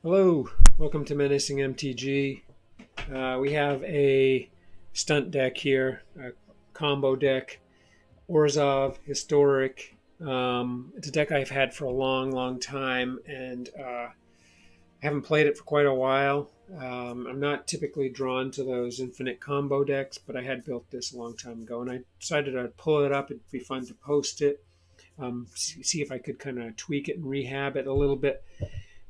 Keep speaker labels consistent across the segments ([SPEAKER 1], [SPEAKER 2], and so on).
[SPEAKER 1] Hello, welcome to Menacing MTG. We have a stunt deck here, a combo deck, Orzhov Historic. It's a deck I've had for a long, long time, and I haven't played it for quite a while. I'm not typically drawn to those infinite combo decks, but I had built this a long time ago, and I decided I'd pull it up. It'd be fun to post it, see if I could kind of tweak it and rehab it a little bit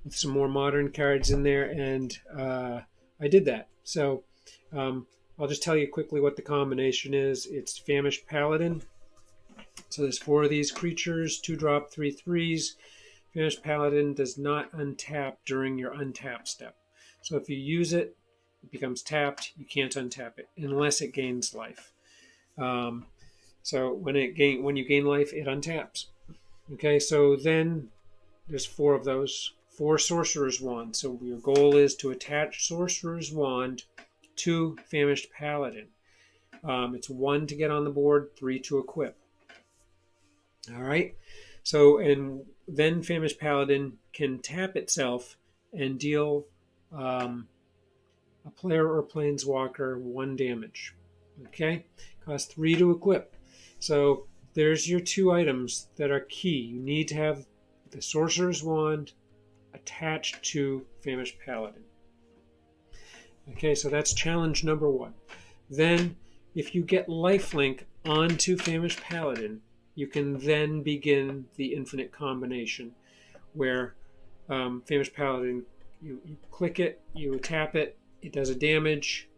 [SPEAKER 1] with some more modern cards in there, and I did that. So um, I'll just tell you quickly what the combination is. It's Famished Paladin. So there's four of these creatures, 2-drop, 3/3s. Famished Paladin does not untap during your untap step. So if you use it, it becomes tapped. You can't untap it unless it gains life. Um, so when you gain life, it untaps. Okay, so then there's four of those. Four Sorcerer's Wand. So your goal is to attach Sorcerer's Wand to Famished Paladin. It's 1 to get on the board, 3 to equip. All right. So, and then Famished Paladin can tap itself and deal a player or planeswalker 1 damage. Okay. Costs 3 to equip. So there's your two items that are key. You need to have the Sorcerer's Wand attached to Famished Paladin. Okay, so that's challenge number 1. Then, if you get lifelink onto Famished Paladin, you can then begin the infinite combination where Famished Paladin, you click it, you tap it, it does a damage,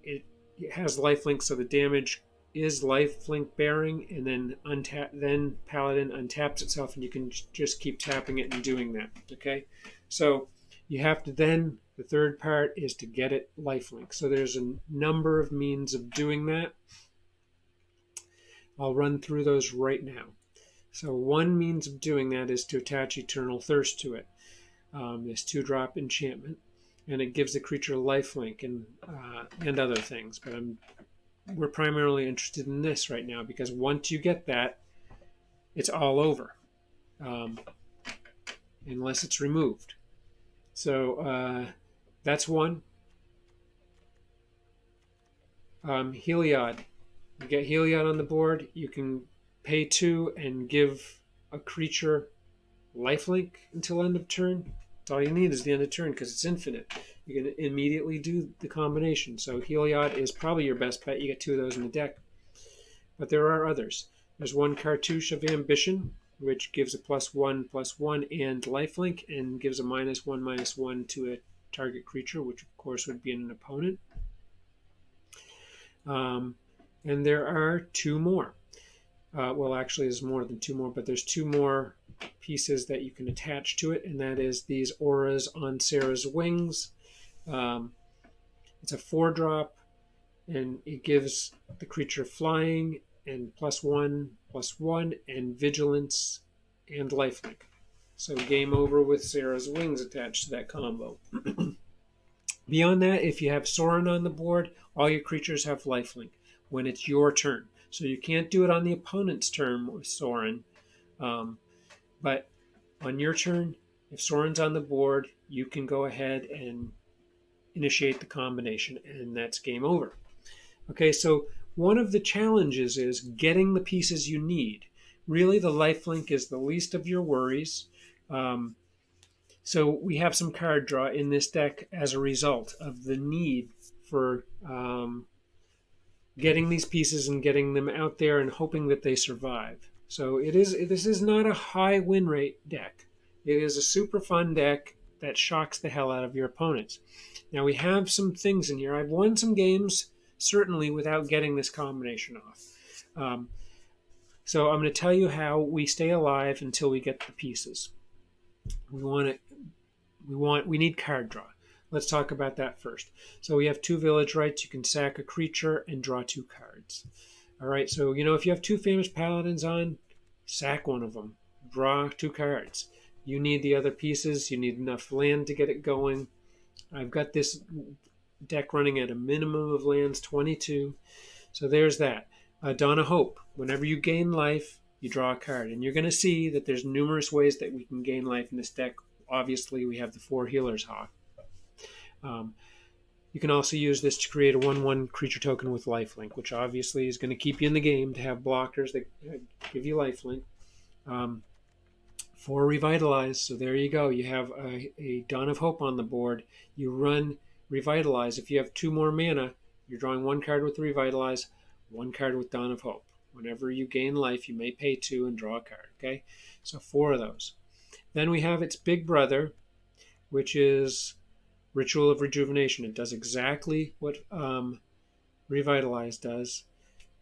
[SPEAKER 1] it has lifelink, so the damage is lifelink bearing, and then Paladin untaps itself, and you can just keep tapping it and doing that. Okay, so you have to then, the third part is to get it lifelink. So there's a number of means of doing that. I'll run through those right now. So one means of doing that is to attach Eternal Thirst to it. This 2-drop enchantment, and it gives the creature lifelink and other things. But we're primarily interested in this right now because once you get that, it's all over, unless it's removed. So that's one. Heliod. You get Heliod on the board. You can pay 2 and give a creature lifelink until end of turn. That's all you need is the end of turn because it's infinite. You can immediately do the combination. So Heliod is probably your best bet. You get 2 of those in the deck. But there are others. There's one Cartouche of Ambition, which gives a +1/+1 and lifelink, and gives a -1/-1 to a target creature, which of course would be an opponent. And there are 2 more. Well, actually, there's more than 2 more, but there's 2 more pieces that you can attach to it, and that is these Auras on Sarah's Wings. It's a 4-drop, and it gives the creature flying and +1/+1 and vigilance and lifelink. So game over with Sarah's Wings attached to that combo. Beyond that, if you have Sorin on the board, all your creatures have lifelink when it's your turn. So you can't do it on the opponent's turn with Sorin. But on your turn, if Sorin's on the board, you can go ahead and initiate the combination, and that's game over. Okay, so one of the challenges is getting the pieces you need. Really, the lifelink is the least of your worries. So we have some card draw in this deck as a result of the need for getting these pieces and getting them out there and hoping that they survive. So this is not a high win rate deck. It is a super fun deck that shocks the hell out of your opponents. Now we have some things in here. I've won some games certainly without getting this combination off. So I'm going to tell you how we stay alive until we get the pieces. We need card draw. Let's talk about that first. So we have 2 village rights. You can sack a creature and draw 2 cards. All right, so if you have 2 Famished Paladins on, sack one of them. Draw 2 cards. You need the other pieces. You need enough land to get it going. I've got this deck running at a minimum of lands, 22. So there's that. Dawn of Hope. Whenever you gain life, you draw a card. And you're going to see that there's numerous ways that we can gain life in this deck. obviously we have the 4 Healer's Hawk. Um, you can also use this to create a 1/1 creature token with lifelink, which obviously is going to keep you in the game to have blockers that give you lifelink. 4 Revitalize, so there you go. You have a Dawn of Hope on the board. You run Revitalize. If you have 2 more mana, you're drawing 1 card with Revitalize, 1 card with Dawn of Hope. Whenever you gain life, you may pay 2 and draw a card. Okay, so 4 of those. Then we have its big brother, which is Ritual of Rejuvenation. It does exactly what Revitalize does.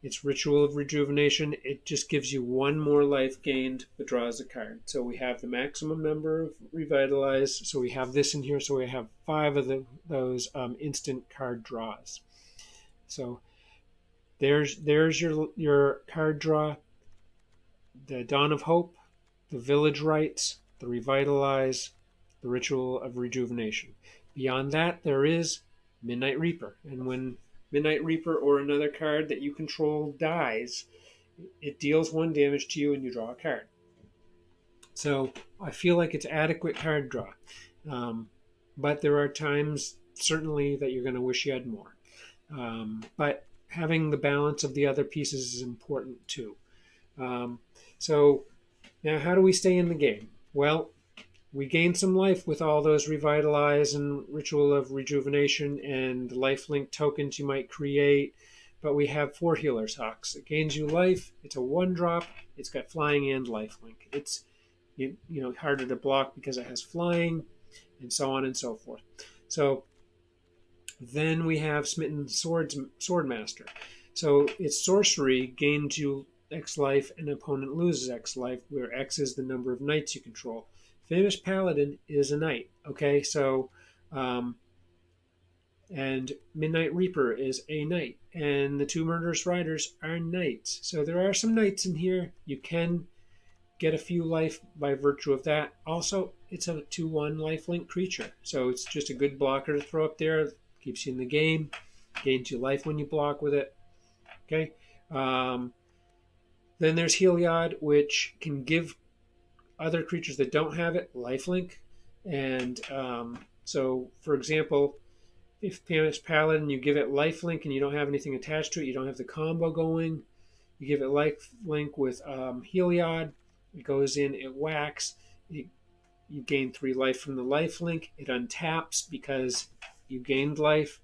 [SPEAKER 1] It's Ritual of Rejuvenation. It just gives you 1 more life gained, but draws a card. So we have the maximum number of Revitalize. So we have this in here. So we have 5 of those instant card draws. So there's your card draw. The Dawn of Hope, the Village Rites, the Revitalize, the Ritual of Rejuvenation. Beyond that, there is Midnight Reaper. And when Midnight Reaper or another card that you control dies, it deals 1 damage to you and you draw a card. So I feel like it's adequate card draw. But there are times, certainly, that you're going to wish you had more. But having the balance of the other pieces is important too. So now how do we stay in the game? Well, we gain some life with all those Revitalize and Ritual of Rejuvenation and lifelink tokens you might create, but we have 4 Healer's Hawks. It gains you life. It's a 1-drop. It's got flying and lifelink. It's harder to block because it has flying, and so on and so forth. So then we have Smitten Swordmaster. So its sorcery gains you X life and opponent loses X life, where X is the number of knights you control. Famished Paladin is a knight. Okay, so and Midnight Reaper is a knight, and the 2 Murderous Riders are knights. So there are some knights in here. You can get a few life by virtue of that. Also, it's a 2/1 lifelink creature, so it's just a good blocker to throw up there. Keeps you in the game, gains you life when you block with it. Okay. Then there's Heliod, which can give other creatures that don't have it lifelink. And so, for example, if Famished Paladin, you give it lifelink and you don't have anything attached to it, you don't have the combo going, you give it lifelink with Heliod, it goes in, it whacks, you gain 3 life from the lifelink, it untaps because you gained life,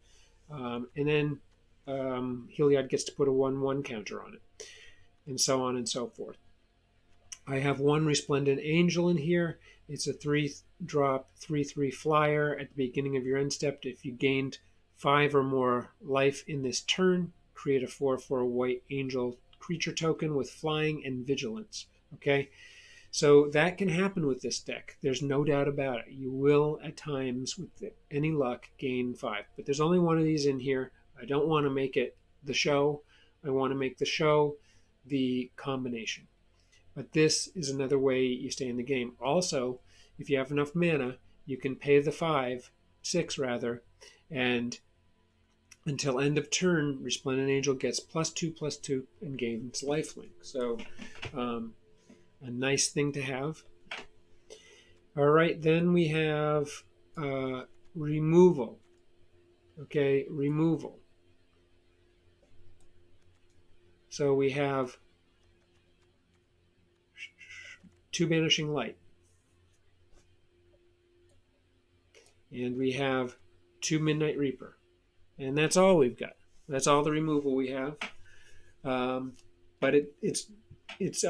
[SPEAKER 1] and then Heliod gets to put a 1/1 counter on it, and so on and so forth. I have 1 Resplendent Angel in here. It's a 3-drop, 3/3 flyer. At the beginning of your end step, if you gained 5 or more life in this turn, create a 4/4 white angel creature token with flying and vigilance. Okay, so that can happen with this deck. There's no doubt about it. You will, at times, with any luck, gain 5. But there's only 1 of these in here. I don't want to make it the show. I want to make the show the combination. But this is another way you stay in the game. Also, if you have enough mana, you can pay the 6 rather, and until end of turn, Resplendent Angel gets +2/+2 and gains lifelink. So, a nice thing to have. All right, then we have removal. Okay, removal. So we have 2 Banishing Light. And we have 2 Midnight Reaper. And that's all we've got. That's all the removal we have. But it's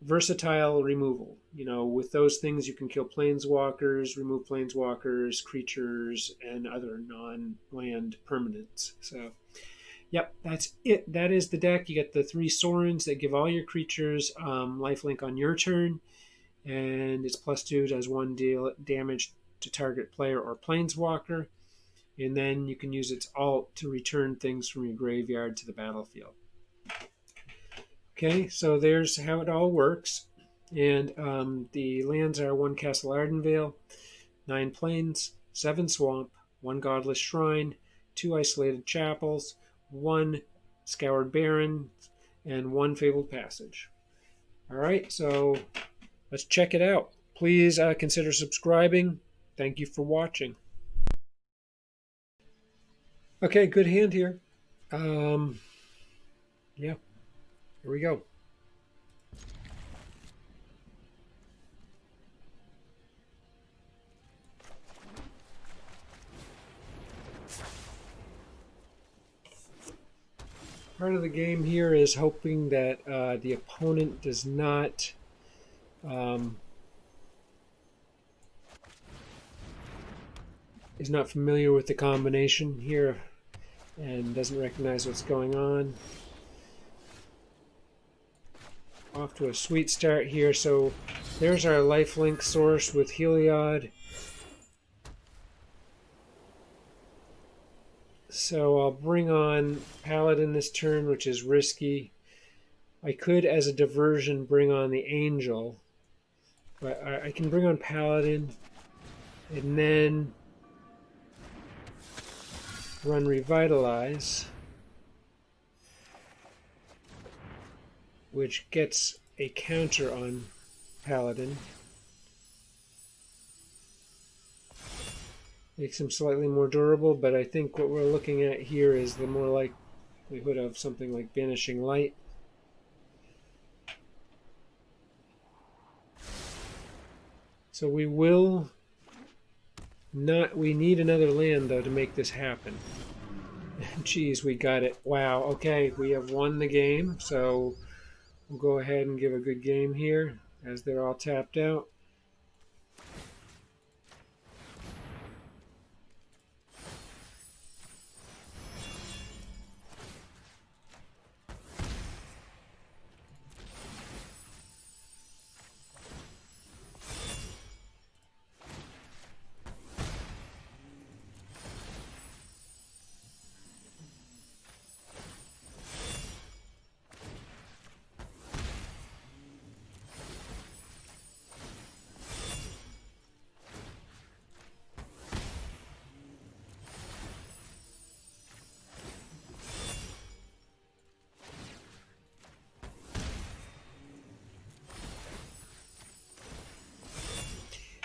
[SPEAKER 1] versatile removal. With those things you can kill planeswalkers, remove planeswalkers, creatures, and other non-land permanents. So, yep, that's it. That is the deck. You get the 3 Sorens that give all your creatures lifelink on your turn, and it's +2, does 1 damage to target player or planeswalker, and then you can use its alt to return things from your graveyard to the battlefield. Okay, so there's how it all works, and the lands are 1 Castle Ardenvale, 9 Plains, 7 Swamp, 1 Godless Shrine, 2 Isolated Chapels, 1 Scoured Barren, and 1 Fabled Passage. All right, so let's check it out. please consider subscribing. Thank you for watching. Okay, good hand here. Yeah, here we go. Part of the game here is hoping that the opponent does not is not familiar with the combination here and doesn't recognize what's going on. Off to a sweet start here. So there's our lifelink source with Heliod. So I'll bring on Paladin this turn, which is risky. I could, as a diversion, bring on the Angel. But I can bring on Paladin and then run Revitalize, which gets a counter on Paladin. Makes him slightly more durable, but I think what we're looking at here is the more likelihood of something like Banishing Light. So we will not, we need another land though to make this happen. Geez, we got it. Wow, okay, we have won the game, so we'll go ahead and give a good game here as they're all tapped out.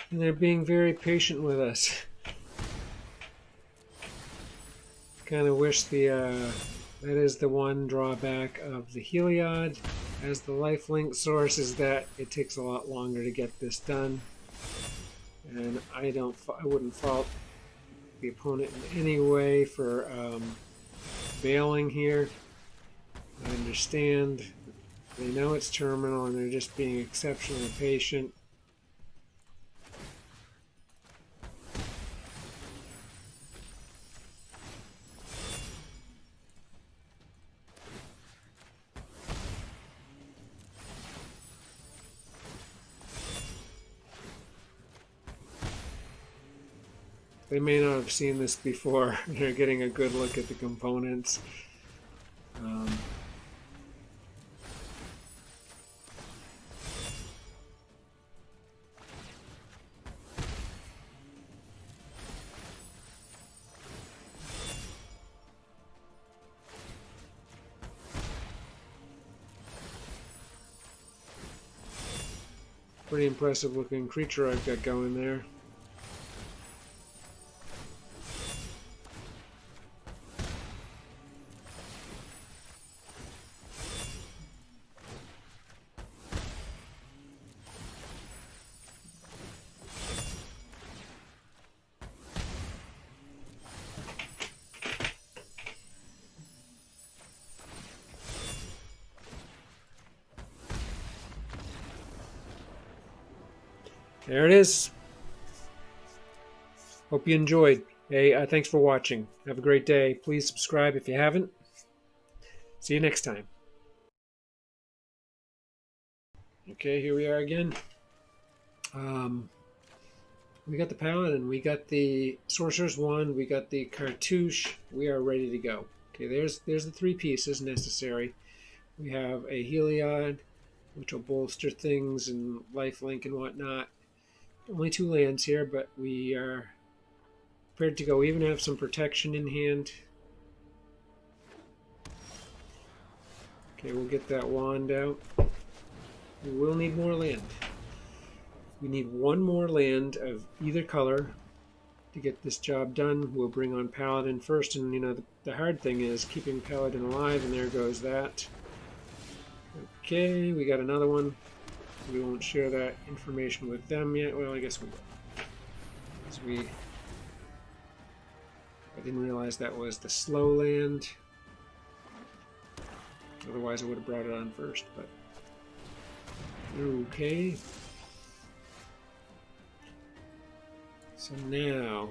[SPEAKER 1] And they're being very patient with us. Kind of wish that is the one drawback of the Heliod as the lifelink source, is that it takes a lot longer to get this done. And I wouldn't fault the opponent in any way for bailing here. I understand. They know it's terminal and they're just being exceptionally patient. They may not have seen this before. They're getting a good look at the components. Pretty impressive looking creature I've got going there. There it is. Hope you enjoyed. Hey, thanks for watching. Have a great day. Please subscribe if you haven't. See you next time. Okay, here we are again. We got the Paladin, we got the Sorcerer's Wand, we got the Cartouche. We are ready to go. Okay, there's the three pieces necessary. We have a Heliod, which will bolster things and lifelink and whatnot. Only 2 lands here, but we are prepared to go. We even have some protection in hand. Okay, we'll get that wand out. We will need more land. We need one more land of either color to get this job done. We'll bring on Paladin first, and you know the hard thing is keeping Paladin alive, and there goes that. Okay, we got another one. We won't share that information with them yet. Well, I guess we will. Because I didn't realize that was the slow land. Otherwise, I would have brought it on first, but okay. So now,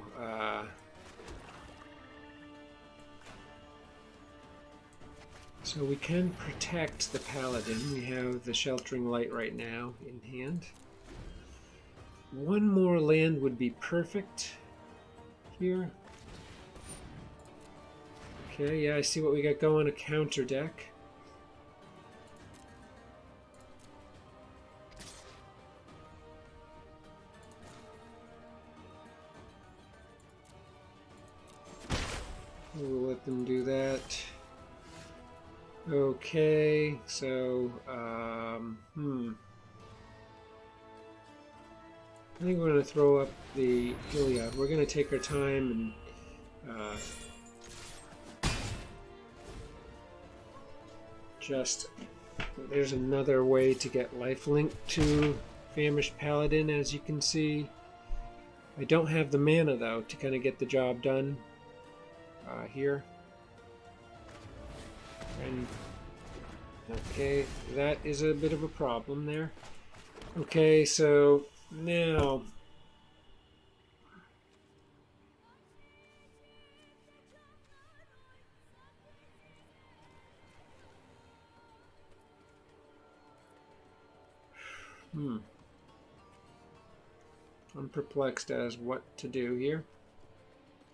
[SPEAKER 1] so we can protect the Paladin. We have the Sheltering Light right now in hand. One more land would be perfect here. Okay, yeah, I see what we got going, a counter deck. We'll let them do that. Okay, so, I think we're going to throw up the Iliad. We're going to take our time and there's another way to get lifelink to Famished Paladin, as you can see. I don't have the mana, though, to kind of get the job done here. And okay, that is a bit of a problem there. Okay, so now I'm perplexed as what to do here.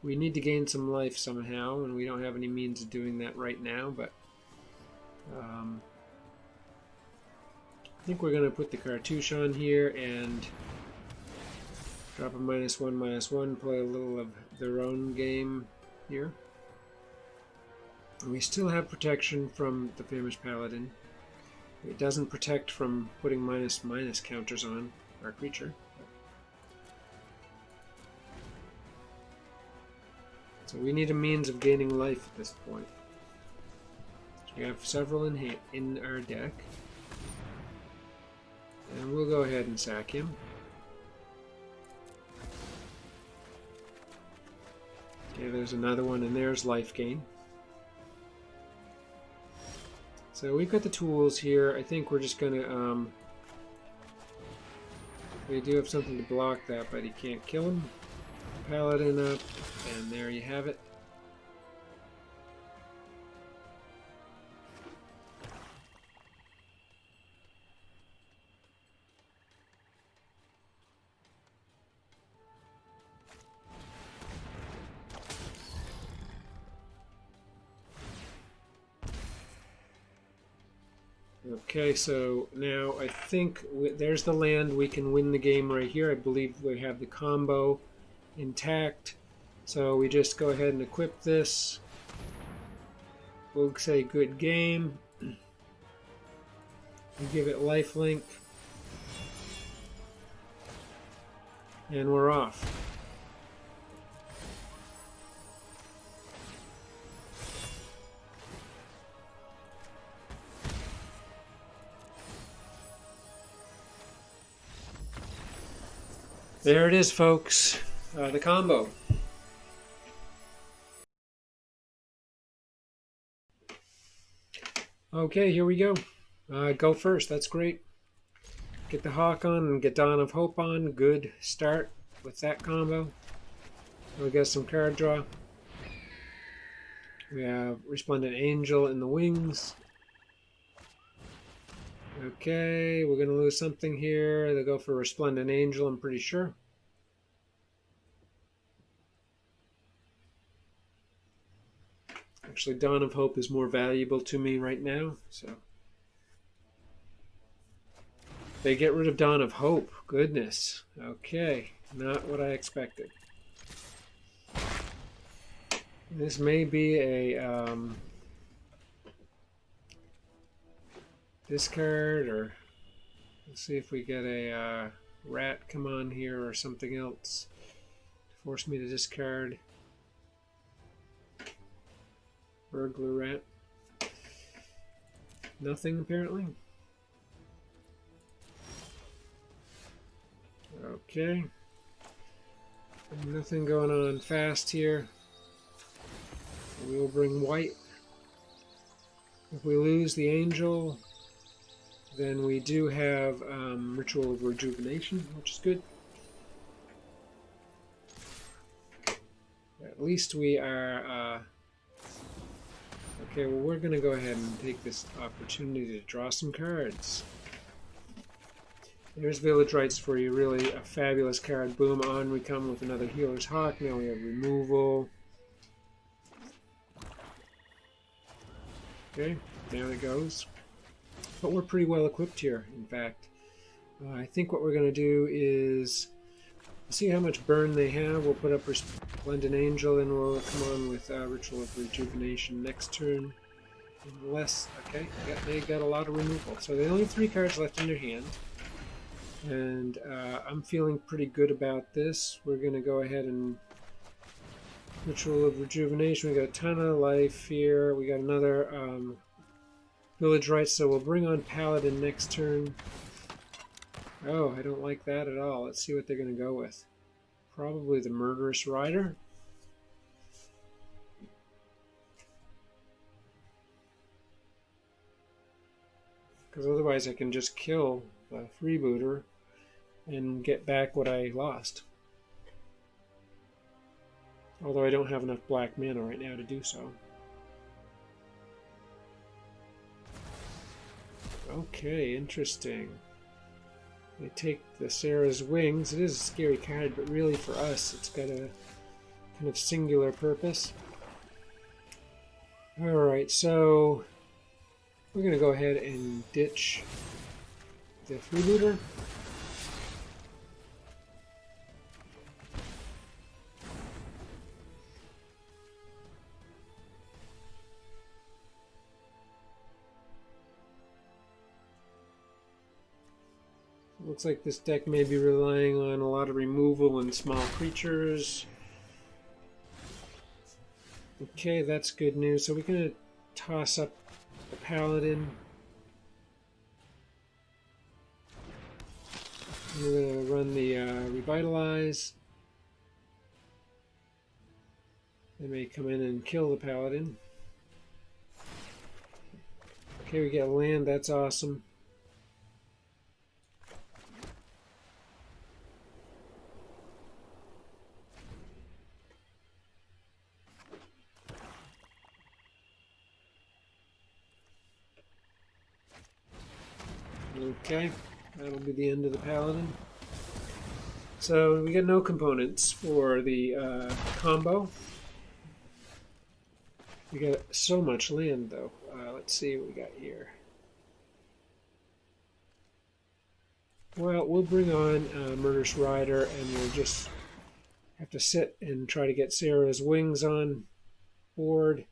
[SPEAKER 1] We need to gain some life somehow, and we don't have any means of doing that right now, but I think we're going to put the cartouche on here and drop a -1/-1, play a little of their own game here. And we still have protection from the Famished Paladin. It doesn't protect from putting --/ counters on our creature. So we need a means of gaining life at this point. So we have several in our deck. And we'll go ahead and sack him. Okay, there's another one, and there's life gain. So we've got the tools here. I think we're just going to... we do have something to block that, but he can't kill him. Paladin up, and there you have it. Okay, so now I think there's the land. We can win the game right here. I believe we have the combo intact. So we just go ahead and equip this. We'll say good game. We give it lifelink. And we're off. There it is, folks. The combo. Okay, here we go. Go first. That's great. Get the Hawk on and get Dawn of Hope on. Good start with that combo. We got some card draw. We have Resplendent Angel in the wings. Okay, we're going to lose something here. They'll go for Resplendent Angel, I'm pretty sure. Actually, Dawn of Hope is more valuable to me right now, so... They get rid of Dawn of Hope. Goodness. Okay, not what I expected. This may be a discard, or let's see if we get a rat come on here or something else to force me to discard. Burglar rat. Nothing apparently. Okay. Nothing going on fast here. We will bring white. If we lose the angel, then we do have Ritual of Rejuvenation, which is good. At least we are... okay, well, we're going to go ahead and take this opportunity to draw some cards. There's Village Rites for you, really a fabulous card. Boom, on we come with another Healer's Hawk. Now we have removal. Okay, down it goes. But we're pretty well equipped here, in fact. I think what we're going to do is see how much burn they have. We'll put up Resplendent Angel, and we'll come on with Ritual of Rejuvenation next turn. Unless, okay, they got a lot of removal. So they only have 3 cards left in their hand. And I'm feeling pretty good about this. We're going to go ahead and Ritual of Rejuvenation. We got a ton of life here. We got another Village Rites, so we'll bring on Paladin next turn. Oh, I don't like that at all. Let's see what they're going to go with. Probably the Murderous Rider. Because otherwise I can just kill the freebooter and get back what I lost. Although I don't have enough black mana right now to do so. Okay, interesting. They take the Sarah's Wings. It is a scary card, but really for us it's got a kind of singular purpose. Alright, so we're going to go ahead and ditch the freebooter. Looks like this deck may be relying on a lot of removal and small creatures. Okay, that's good news. So we're going to toss up the Paladin. We're going to run the Revitalize. They may come in and kill the Paladin. Okay, we get land. That's awesome. Okay, that'll be the end of the Paladin. So we get no components for the combo. We got so much land though. Let's see what we got here. Well, we'll bring on Murderous Rider, and we'll just have to sit and try to get Sarah's Wings on board.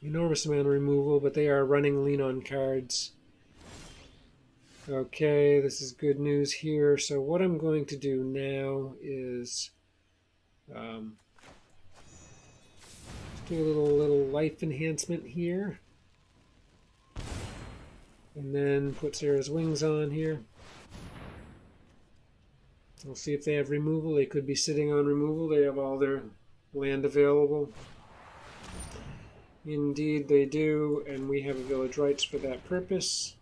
[SPEAKER 1] Enormous amount of removal, but they are running lean on cards. Okay, this is good news here. So what I'm going to do now is do a little life enhancement here. And then put Sarah's Wings on here. We'll see if they have removal. They could be sitting on removal. They have all their land available. Indeed they do, and we have a Village Rites for that purpose.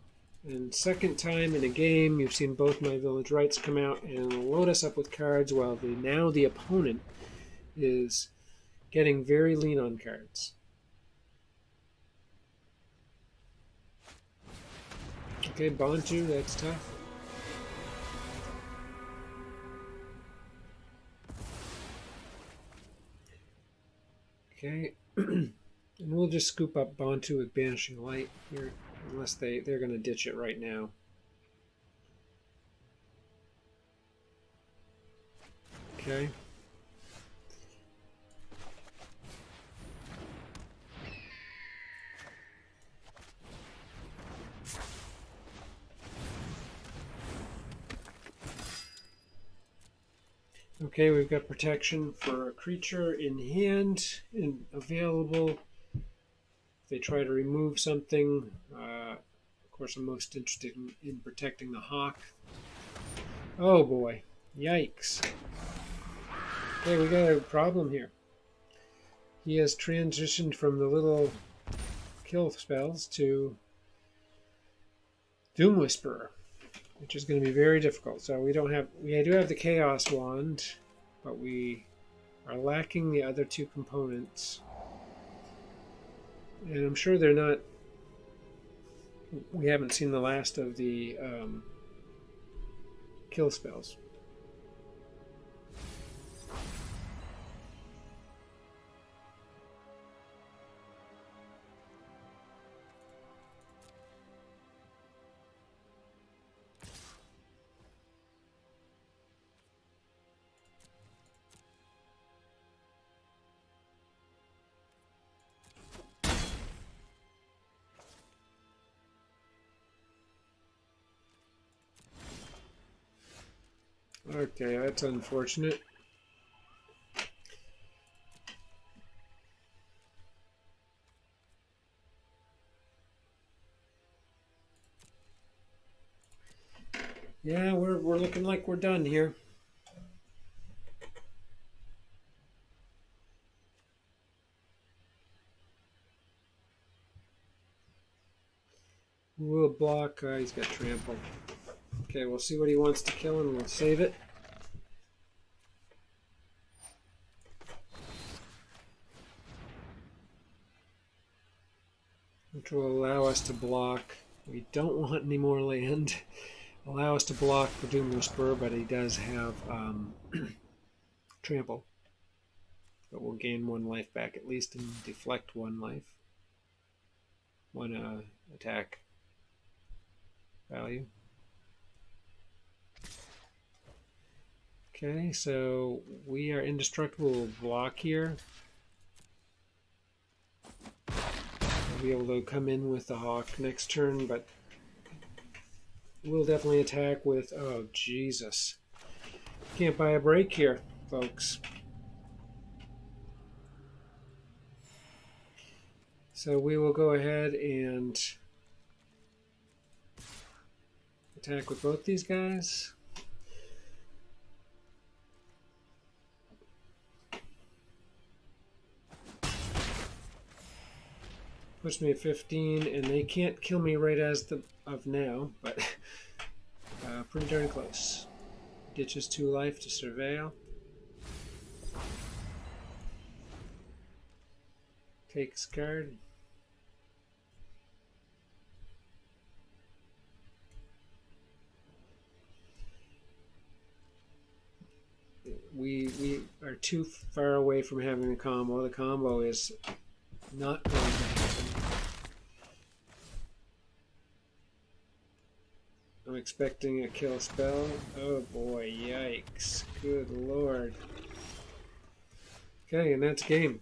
[SPEAKER 1] And second time in a game, you've seen both my Village Rites come out and load us up with cards while now the opponent is getting very lean on cards. Okay, Bantu, that's tough. Okay. And we'll just scoop up Bantu with Banishing Light here, unless they're going to ditch it right now. Okay. Okay, we've got protection for a creature in hand and available. If they try to remove something, of course, I'm most interested in protecting the hawk. Oh boy, yikes. Okay, we got a problem here. He has transitioned from the little kill spells to Doom Whisperer, which is going to be very difficult. So we do have the Chaos Wand, but we are lacking the other two components. And I'm sure they're not. We haven't seen the last of the kill spells. Okay, that's unfortunate. Yeah, we're looking like we're done here. We'll block. He's got trample. Okay, we'll see what he wants to kill and we'll save it. Which will allow us to block. We don't want any more land. Allow us to block the Doom Whisperer, but he does have trample. But we'll gain one life back at least and deflect one life. One attack value. Okay, so we are indestructible. We'll block here. We'll be able to come in with the hawk next turn, but we'll definitely attack with... Oh, Jesus. Can't buy a break here, folks. So we will go ahead and attack with both these guys. Puts me at 15, and they can't kill me right as of now, but pretty darn close. Ditches 2 life to surveil. Takes card. We are too far away from having a combo. The combo is not going to happen. I'm expecting a kill spell. Oh boy, yikes. Good lord. Okay, and that's game.